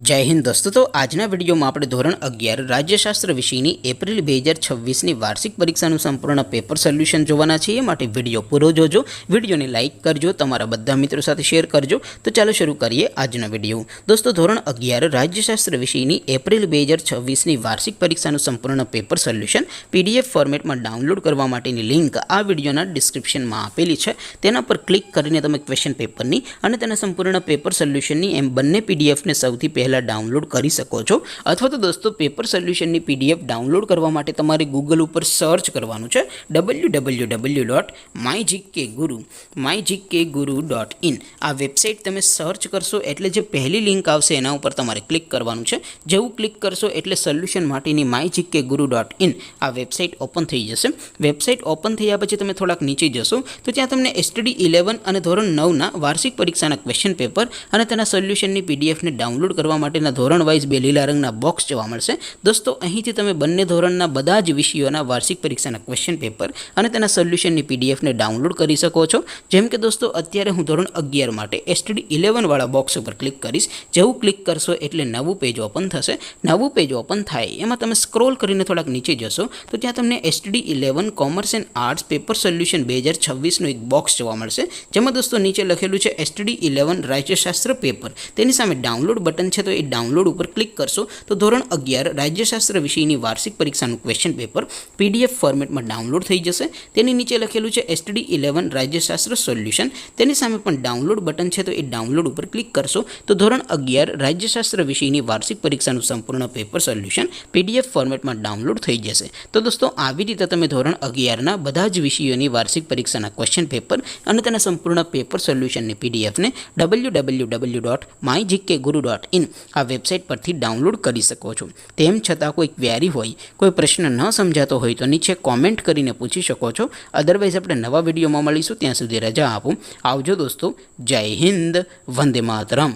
जय हिंद दोस्तों। तो आजना विडियो में આપણે ધોરણ 11 રાજ્યશાસ્ત્ર વિષયની એપ્રિલ 2026ની વાર્ષિક પરીક્ષાનું સંપૂર્ણ પેપર સોલ્યુશન જોવાના છીએ। માટે વિડિયો પૂરો જોજો, વિડિયોને લાઈક કરજો, તમારા બધા મિત્રો સાથે શેર કરજો। તો ચાલો શરૂ કરીએ આજનો વિડિયો। દોસ્તો ધોરણ 11 રાજ્યશાસ્ત્ર વિષયની એપ્રિલ 2026ની વાર્ષિક પરીક્ષાનું સંપૂર્ણ પેપર સોલ્યુશન પીડીએફ ફોર્મેટમાં ડાઉનલોડ કરવા માટેની લિંક આ વિડિયોના ડિસ્ક્રિપ્શનમાં આપેલી છે। તેના પર ક્લિક કરીને તમે ક્વેશ્ચન પેપરની અને તેના સંપૂર્ણ પેપર સોલ્યુશનની એમ બંને પીડીએફને સૌથી પહેલા डाउनलॉड कर सको छो। अथवा तो दोस्तों पेपर सोल्यूशन की पीडीएफ डाउनलॉड करवा माटे तमारे गूगल पर सर्च करवानुं छे www.mygkguru.in। आ वेबसाइट तमे सर्च करशो एटले जे पहली लिंक आवशे एना उपर तमारे क्लिक करवानुं छे। जेवुं क्लिक करशो एटले सोल्यूशन माटेनी mygkguru.in आ वेबसाइट ओपन थई जशे। वेबसाइट ओपन थया पछी तमे थोड़ाक नीचे जशो तो त्यां तमने STD 11 અને ધોરણ 9 ના વાર્ષિક પરીક્ષાના ક્વેશ્ચન પેપર અને તેના સોલ્યુશનની પીડીએફ ને ડાઉનલોડ કરવા માટેના ધોરણ વાઇઝ બે લીલા રંગના બોક્સ જોવા મળશે। દોસ્તો અહીંથી તમે બંને ધોરણના બધા જ વિષયોના વાર્ષિક પરીક્ષાના ક્વેશ્ચન પેપર અને તેના સોલ્યુશનની પીડીએફ ને ડાઉનલોડ કરી શકો છો। જેમ કે દોસ્તો અત્યારે હું ધોરણ 11 માટે STD 11 વાળા બોક્સ ઉપર ક્લિક કરીશ। જેવું ક્લિક કરશો એટલે નવું પેજ ઓપન થશે। નવું પેજ ઓપન થાય એમાં તમે સ્ક્રોલ કરીને થોડાક નીચે જશો તો ત્યાં તમને STD 11 commerce and arts paper solution 2026 નું એક બોક્સ જોવા મળશે। જેમાં દોસ્તો નીચે લખેલું છે STD 11 રાજ્યશાસ્ત્ર પેપર, તેની સામે ડાઉનલોડ બટન છે। तो ये डाउनलॉड पर क्लिक करशो तो धोरण 11 राज्यशास्त्र विषयनी वार्षिक परीक्षाનું क्वेश्चन पेपर पीडीएफ फॉर्मेट में डाउनलॉड थई जशे। तेनी नीचे लखेलुं छे STD 11 राज्यशास्त्र सोल्यूशन, तेनी सामे पण डाउनलॉड बटन छे। तो ये डाउनलॉड पर क्लिक करशो तो धोरण 11 राज्यशास्त्र विषयनी वार्षिक परीक्षाનું संपूर्ण पेपर सोल्यूशन पीडीएफ फॉर्मेट में डाउनलॉड थई जशे। तो दोस्तों આવી રીતે તમે ધોરણ 11 ના બધા જ વિષયોની વાર્ષિક પરીક્ષાના ક્વેશ્ચન પેપર અને તેના સંપૂર્ણ પેપર સોલ્યુશનની પીડીએફ ને www.mygkguru.in आ वेबसाइट पर डाउनलॉड कर सको छो। तेम छतां कोई क्वेरी होय, कोई प्रश्न न समझातो होय तो नीचे कॉमेंट करीने पूछी शको छो। अदरवाइज आपणे नवा विडियोमां मळीशुं, त्यां सुधी रजा आपो। आवजो दोस्तों। जय हिंद, वंदे मातरम।